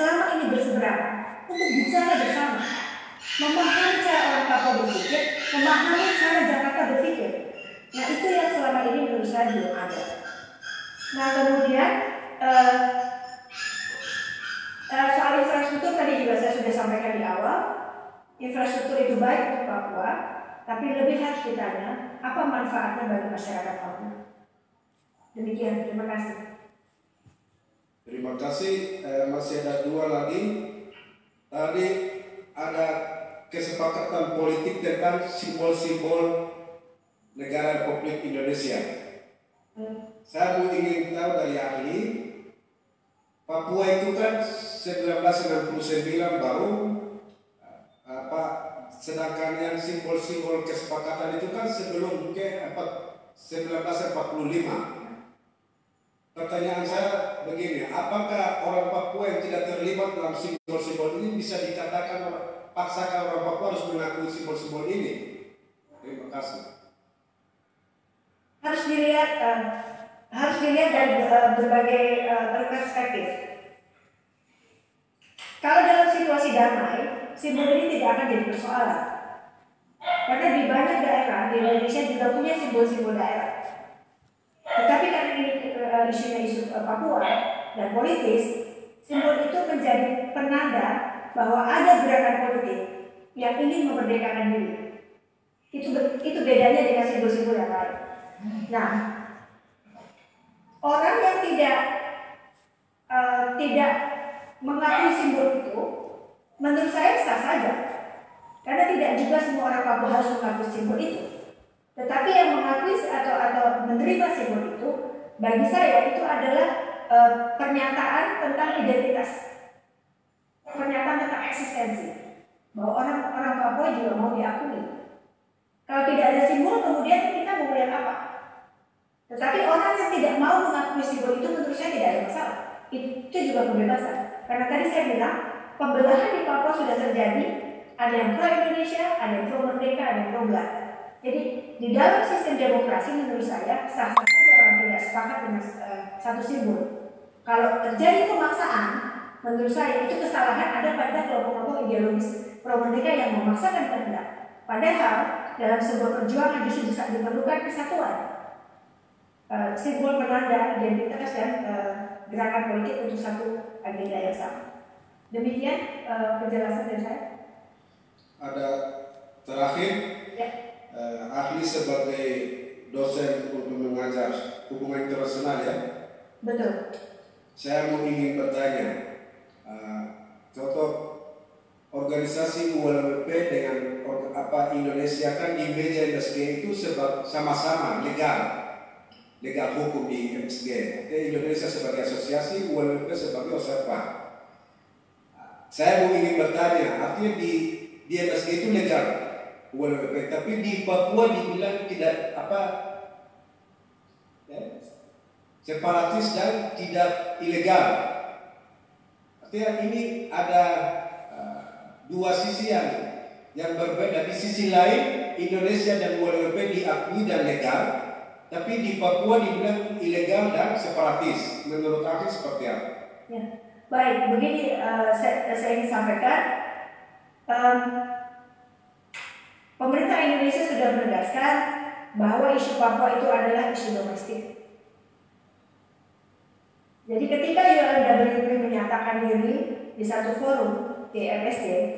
selama ini berseberangan untuk bicara bersama, memahami cara orang Papua berpikir, memahami cara Jakarta berpikir. Nah itu yang selama ini menurut saya belum ada. Nah kemudian soal infrastruktur tadi juga saya sudah sampaikan di awal. Infrastruktur itu baik untuk Papua, tapi lebih harus ditanya apa manfaatnya bagi masyarakat Papua. Demikian, terima kasih. Terima kasih. Masih ada dua lagi. Tadi ada kesepakatan politik tentang simbol-simbol negara Republik Indonesia. Saya ingin tahu dari ahli, Papua itu kan 1969 baru, sedangkan yang simbol-simbol kesepakatan itu kan sebelum ke 1945. Pertanyaan saya begini, apakah orang Papua yang tidak terlibat dalam simbol-simbol ini bisa dikatakan paksakan orang Papua harus mengakui simbol-simbol ini? Terima kasih. Harus dilihat dari berbagai perspektif. Kalau dalam situasi damai, simbol ini tidak akan jadi persoalan. Karena di banyak daerah di Indonesia juga punya simbol-simbol daerah. Tetapi karena ini isunya isu Papua dan politis, simbol itu menjadi penanda bahwa ada gerakan politik yang ingin memerdekakan diri. Itu bedanya dengan simbol-simbol yang lain. Nah, orang yang tidak mengakui simbol itu, menurut saya sah saja. Karena tidak juga semua orang Papua harus mengakui simbol itu. Tetapi yang mengakui atau menerima simbol itu, bagi saya itu adalah pernyataan tentang identitas, pernyataan tentang eksistensi, bahwa orang Papua juga mau diakui. Kalau tidak ada simbol, kemudian kita mau melihat apa? Tetapi orang yang tidak mau mengakui simbol itu, menurut saya tidak ada masalah. Itu juga kebebasan. Karena tadi saya bilang pembelahan di Papua sudah terjadi. Ada yang pro Indonesia, ada yang pro merdeka, ada yang pro Belanda. Jadi di dalam sistem demokrasi menurut saya sah-sah saja orang tidak sepakat dengan satu simbol. Kalau terjadi pemaksaan, menurut saya itu kesalahan ada pada kelompok-kelompok ideologis pro merdeka yang memaksakan kehendak. Padahal dalam sebuah perjuangan justru diperlukan kesatuan, simbol penanda identitas dan gerakan politik untuk satu agenda yang sama. Demikian penjelasan dari saya. Ada terakhir. Ya. Ahli sebagai dosen untuk mengajar hubungan internasional ya. Betul. Saya mau ingin bertanya, contoh organisasi ULWP dengan Indonesia kan di meja MSG itu sama-sama legal hukum di MSG. Indonesia sebagai asosiasi, ULWP sebagai observer. Saya mau ingin bertanya, artinya di MSG itu legal ULWP, tapi di Papua dibilang tidak separatis dan tidak ilegal. Artinya ini ada dua sisi yang berbeda. Di sisi lain Indonesia dan ULWP diakui dan legal, tapi di Papua dibilang ilegal dan separatis. Menurut ahli seperti apa? Ya. Baik, begini saya ingin sampaikan. Pemerintah Indonesia sudah menegaskan bahwa isu Papua itu adalah isu domestik. Jadi ketika UNWP menyatakan diri di satu forum di MSC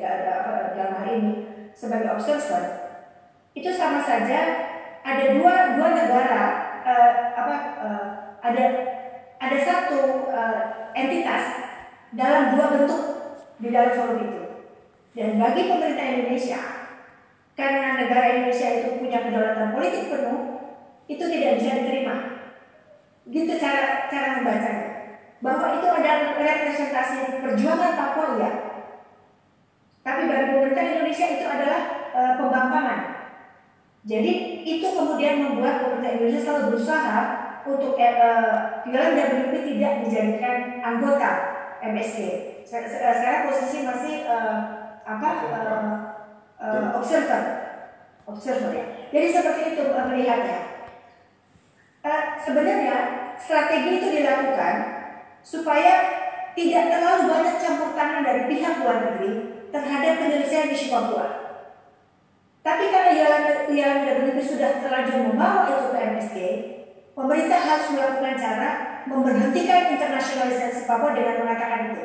dalam hal ini sebagai observer, itu sama saja ada dua negara, ada satu entitas dalam dua bentuk di dalam forum itu. Dan bagi pemerintah Indonesia, karena negara Indonesia itu punya kedaulatan politik penuh, itu tidak bisa diterima. Gitu cara membacanya. Bahwa itu adalah representasi perjuangan Papua ya. Tapi bagi pemerintah Indonesia itu adalah pembangkangan. Jadi itu kemudian membuat pemerintah Indonesia selalu berusaha untuk UNWP tidak dijadikan anggota MSG. Sekarang posisi masih observer ya. Jadi seperti itu melihatnya. Sebenarnya strategi itu dilakukan supaya tidak terlalu banyak campur luar negeri terhadap penyelesaian isu Papua. Tapi karena YLMWP sudah terlanjur membawa itu ke MSG, pemerintah harus melakukan cara memberhentikan internasionalisasi Papua dengan mengatakan itu.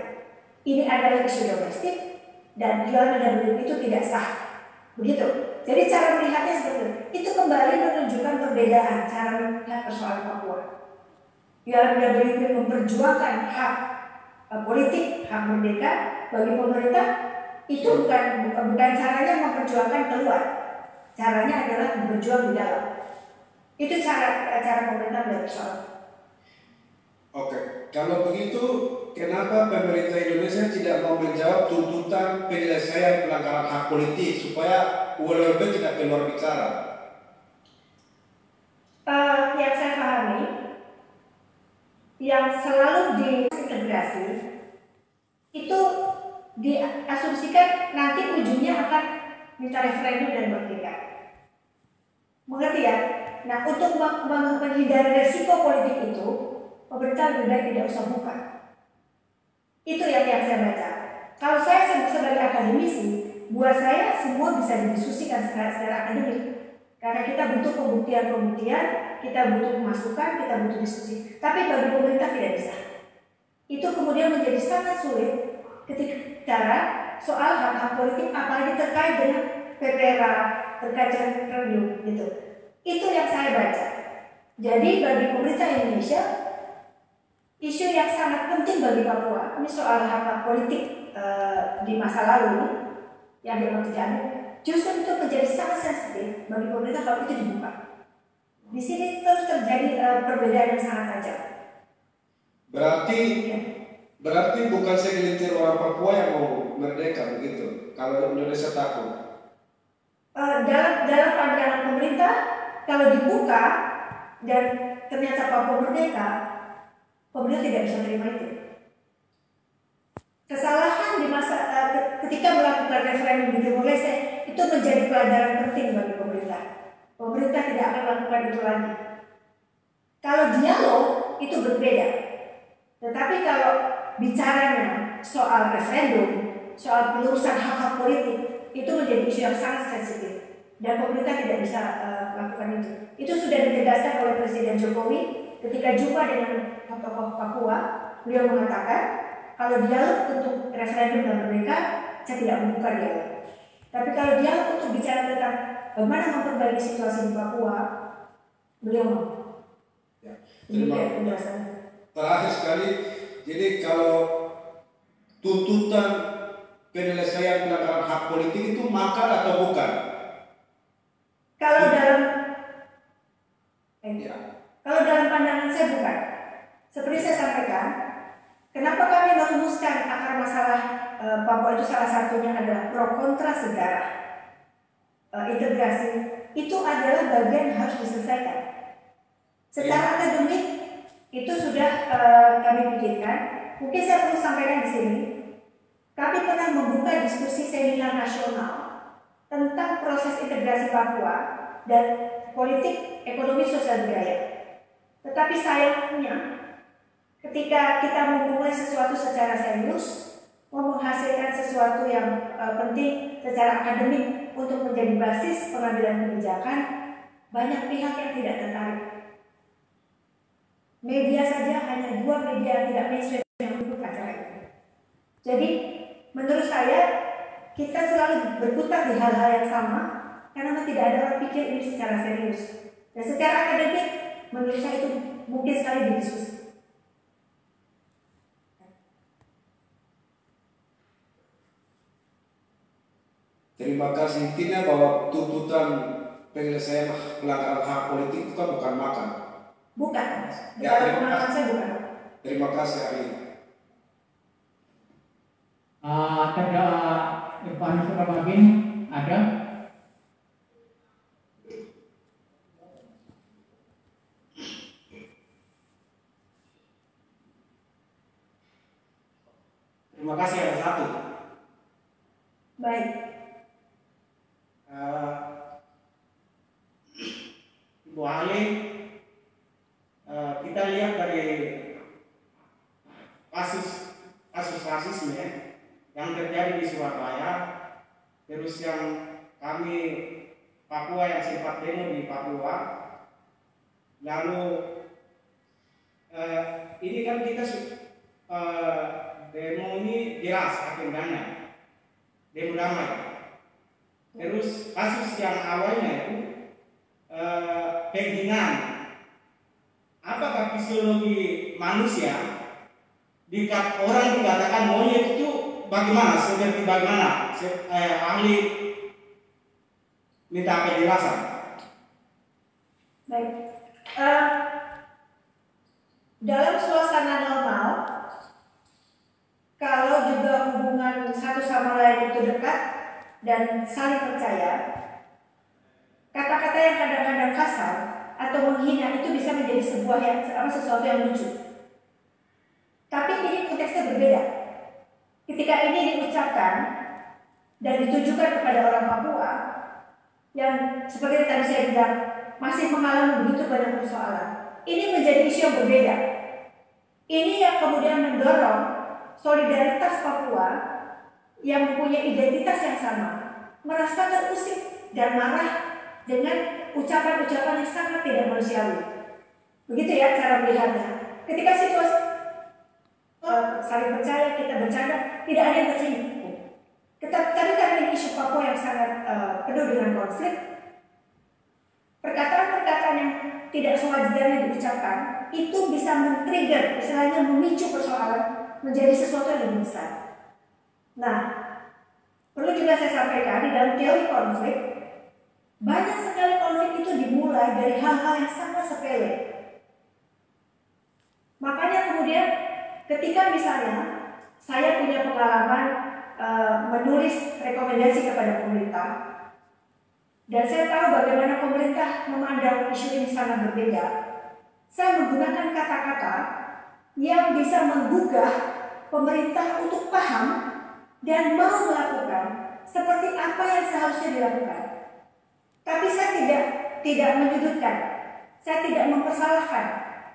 Ini adalah isu domestik dan YLMWP itu tidak sah. Begitu. Jadi cara melihatnya seperti itu. Itu kembali menunjukkan perbedaan cara melihat persoalan Papua. YLMWP memperjuangkan hak politik, hak merdeka bagi pemerintah. Itu bukan caranya memperjuangkan keluar. Caranya adalah berjuang di dalam. Itu cara pemerintah melihat persoalan. Oke, kalau begitu kenapa pemerintah Indonesia tidak mau menjawab tuntutan penyelesaian pelanggaran hak politik supaya ULLB tidak keluar bicara? Yang saya pahami, yang selalu diintegrasi itu diasumsikan nanti ujungnya akan minta referendum dan merdeka. Mengerti ya? Nah, untuk menghindari resiko politik itu, pemerintah lebih baik tidak usah buka. Itu yang saya baca. Kalau saya sebagai akademisi, buat saya semua bisa didiskusikan secara akademik. Karena kita butuh pembuktian, kita butuh masukan, kita butuh diskusi. Tapi bagi pemerintah tidak bisa. Itu kemudian menjadi sangat sulit ketika bicara soal hak-hak politik, apalagi terkait dengan PPRA, terkait dengan referendum, gitu. Itu yang saya baca. Jadi bagi pemerintah Indonesia, isu yang sangat penting bagi Papua, ini soal hak-hak politik di masa lalu yang dianggap terjadi, justru itu menjadi sangat sensitif bagi pemerintah kalau itu dibuka. Di sini terus terjadi perbedaan yang sangat tajam. Berarti bukan segelintir orang Papua yang mau merdeka begitu. Kalau Indonesia takut. Dalam pandangan pemerintah, kalau dibuka dan ternyata Papua merdeka, pemerintah tidak bisa terima itu. Kesalahan di masa ketika melakukan referendum di Timor Leste itu menjadi pelajaran penting bagi pemerintah. Pemerintah tidak akan melakukan itu lagi. Kalau dialog itu berbeda. Tetapi kalau bicaranya soal referendum, soal pelurusan hak-hak politik, itu menjadi isu yang sangat sensitif. Dan pemerintah tidak bisa melakukan itu. Itu sudah ditegaskan oleh Presiden Jokowi ketika jumpa dengan tokoh Papua. Beliau mengatakan, kalau dialog untuk referendum dan merdeka, saya tidak membuka dialog. Tapi kalau dialog untuk bicara tentang bagaimana memperbaiki situasi di Papua, beliau mau. Ya. Terakhir sekali, jadi kalau tuntutan penyelesaian pelanggaran hak politik itu makar atau bukan? Kalau dalam pandangan saya bukan. Seperti saya sampaikan, kenapa kami merumuskan akar masalah Papua itu salah satunya adalah pro kontra sejarah integrasi itu adalah bagian yang harus diselesaikan. Secara akademik itu sudah kami pikirkan. Mungkin saya perlu sampaikan di sini. Kami pernah membuka diskusi seminar nasional tentang proses integrasi Papua dan politik ekonomi sosial budaya. Tetapi sayangnya ketika kita memulai sesuatu secara serius, mau menghasilkan sesuatu yang penting secara akademik untuk menjadi basis pengambilan kebijakan, banyak pihak yang tidak tertarik. Media saja hanya 2 media yang tidak mainstream yang mendukung acara itu. Jadi menurut saya kita selalu berputar di hal-hal yang sama karena tidak ada orang pikir ini secara serius. Dan secara akademik menurut saya itu mungkin sekali didiskusi. Terima kasih. Intinya bahwa tuntutan penyelesaian pelanggaran hak politik itu kan bukan makar. Bukan. Ya, terima kasih hari ini. Terdakwa Irfan Sukamagin ada? Terima kasih, ada satu. Baik. Ibu ahli, kita lihat dari kasus rasisme yang terjadi di Surabaya, terus yang kami Papua yang sempat demo di Papua, lalu ini kan kita demo ini jelas agendanya, demo damai. Terus kasus yang awalnya itu penghinaan. Apakah fisiologi manusia jika orang dikatakan monyet itu bagaimana? Seperti bagaimana? Ahli minta penjelasan. Baik. Dalam suasana normal, kalau juga hubungan satu sama lain itu dekat dan saling percaya, kata-kata yang kadang-kadang kasar atau menghina itu bisa menjadi sesuatu yang lucu. Tapi ini konteksnya berbeda. Ketika ini diucapkan dan ditujukan kepada orang Papua yang seperti tadi saya bilang masih mengalami begitu banyak persoalan, ini menjadi isu yang berbeda. Ini yang kemudian mendorong solidaritas Papua yang mempunyai identitas yang sama merasa terusik dan marah dengan ucapan-ucapan yang sangat tidak manusiawi. Begitu ya cara melihatnya. Ketika situasi saling percaya, kita bercanda, tidak ada yang tersinggung. Tapi karena ini isu Papua yang sangat penuh dengan konflik, perkataan-perkataan yang tidak sewajarnya diucapkan itu bisa men-trigger, istilahnya memicu persoalan menjadi sesuatu yang lebih besar. Nah, perlu juga saya sampaikan di dalam teori konflik, banyak sekali konflik itu dimulai dari hal-hal yang sangat sepele. Makanya kemudian ketika misalnya saya punya pengalaman menulis rekomendasi kepada pemerintah, dan saya tahu bagaimana pemerintah memandang isu ini sangat berbeda, saya menggunakan kata-kata yang bisa menggugah pemerintah untuk paham dan mau melakukan seperti apa yang seharusnya dilakukan. Tapi saya tidak menyudutkan, saya tidak mempersalahkan,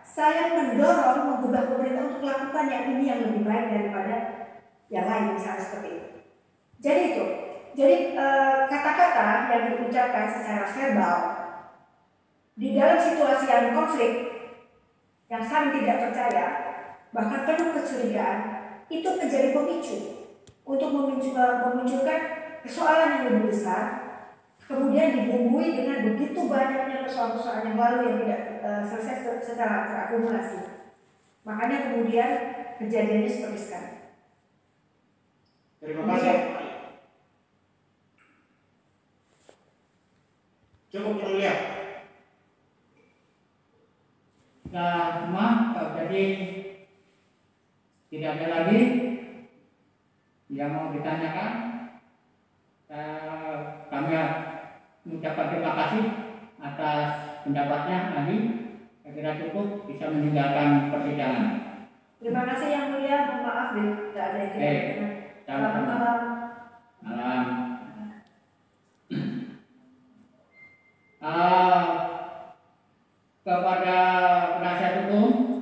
saya mendorong menggugah pemerintah untuk melakukan yang ini yang lebih baik daripada yang lain, misalnya seperti itu. Jadi kata-kata yang diucapkan secara verbal di dalam situasi yang konflik, yang saling tidak percaya, bahkan penuh kecurigaan, itu menjadi pemicu untuk memunculkan persoalan yang lebih besar, kemudian dibumbui dengan begitu banyaknya persoalan-persoalan yang lalu yang tidak selesai secara terakumulasi. Makanya kemudian kejadiannya seperti sekarang. Terima kasih. Cukup yang mulia. Semua jadi tidak ada lagi yang mau ditanyakan. Kami mengucapkan terima kasih atas pendapatnya ahli. Saya kira cukup bisa meninggalkan persidangan. Terima kasih yang mulia. Mohon maaf tidak ada yang tidak. Selamat malam. Malam. Kepada penasihat hukum,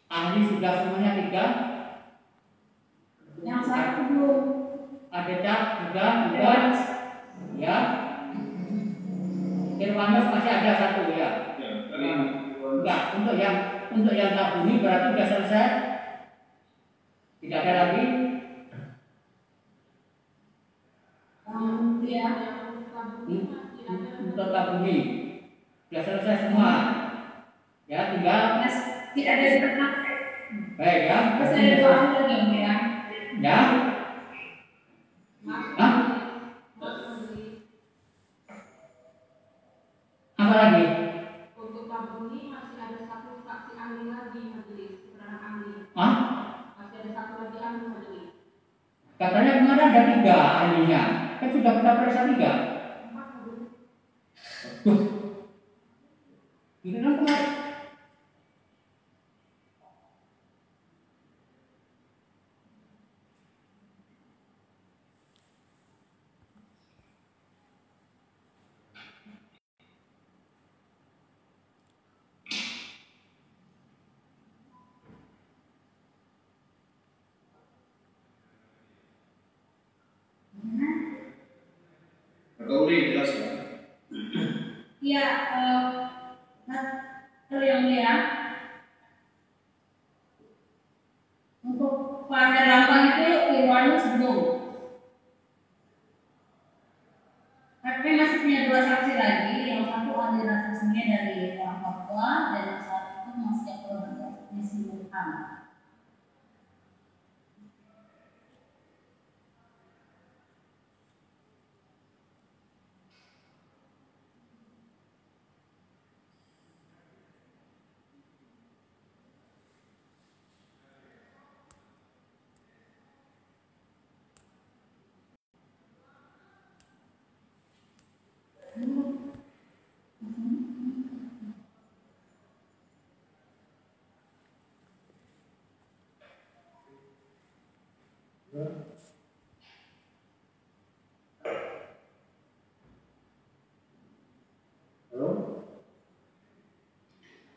ahli sudah semuanya 3. Yang satu belum. Ada cak juga, ya. Irwanus masih ada 1 ya. Enggak, untuk yang tabuni berarti sudah selesai. Tidak ada lagi. Untuk tabuni sudah selesai semua. Ya, tinggal Tidak ada di tengah. baik ya. Masih ada 2 lagi ya. Ya. Hah? Apa lagi? Untuk tahun ini masih ada 1 saksi ahli lagi majelis, keterangan ahli. Hah? Masih ada 1 lagi ahli majelis. Katanya kemarin ada 3 ahlinya. Kan sudah kita periksa 3. 4 majelis. Ini kan kemarin. Atau udah jelas ya? Iya, kalau yang mulia, untuk Pak Herlambang itu Irwanus belum. Tapi masih punya dua saksi lagi, yang satu aliran resminya dari orang Papua dan yang satu masih yang berdomisili di Wuhan.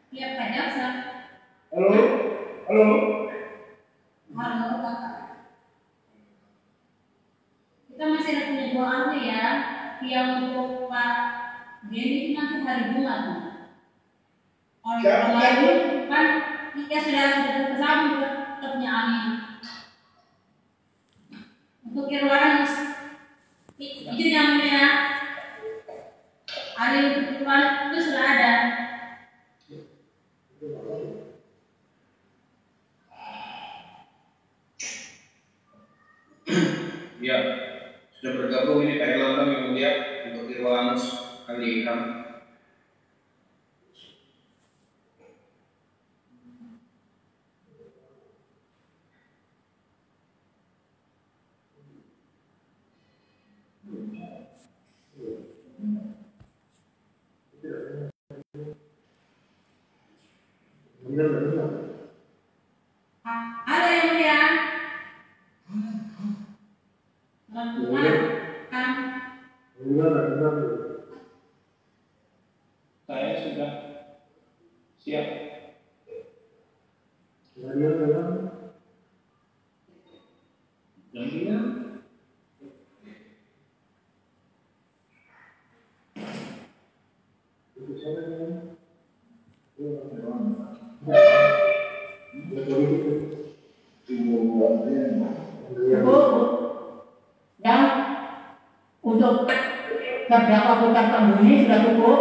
Iya, Pak Jaksa. Halo, halo. Halo, Kakak. Kita masih ada punya dua ahli ya. Yang untuk Pak Denny itu nanti hari Jumat. Kalau yang lain kan kita sudah bersama kita punya ahli. Untuk Irwanus itu yang mulia. Ahli Irwanus itu sudah ada. Ya, sudah bergabung ini Pak Herlambang yang mulia untuk Irwanus kali ini. Halo yang mulia. Saya sudah siap. Dan dia dan untuk terdakwa Putar Tambuni sudah cukup.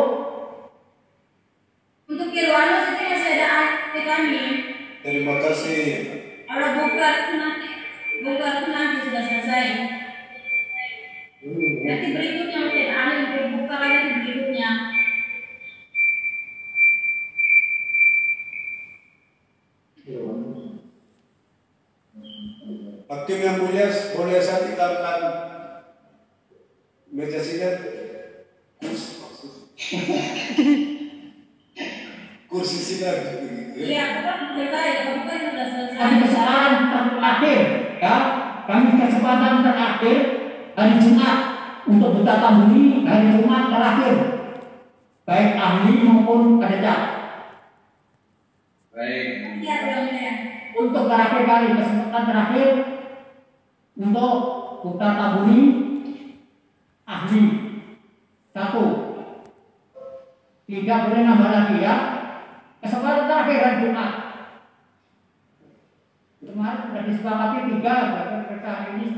Untuk Irwanus itu masih ada ahli kami. Terima kasih. Kalau bukar itu nanti sudah selesai. Nanti berikutnya masih ada ahli untuk bukar lagi berikutnya. Hakim yang mulia, boleh saya tinggalkan meja sidang? Kursi sidang. Iya, bukan selesai, bukan sudah selesai. Kami kesempatan terakhir, ya, kami kesempatan terakhir hari Jumat untuk Putar Tambuni hari Jumat terakhir, baik ahli maupun kandidat. Baik. Iya, boleh. Untuk terakhir kali kesempatan terakhir untuk Putar Tambuni ahli satu, tidak boleh nambah lagi ya. Kesempatan terakhir hari Jumat. Kemarin sudah disepakati 3, bahkan mereka hari ini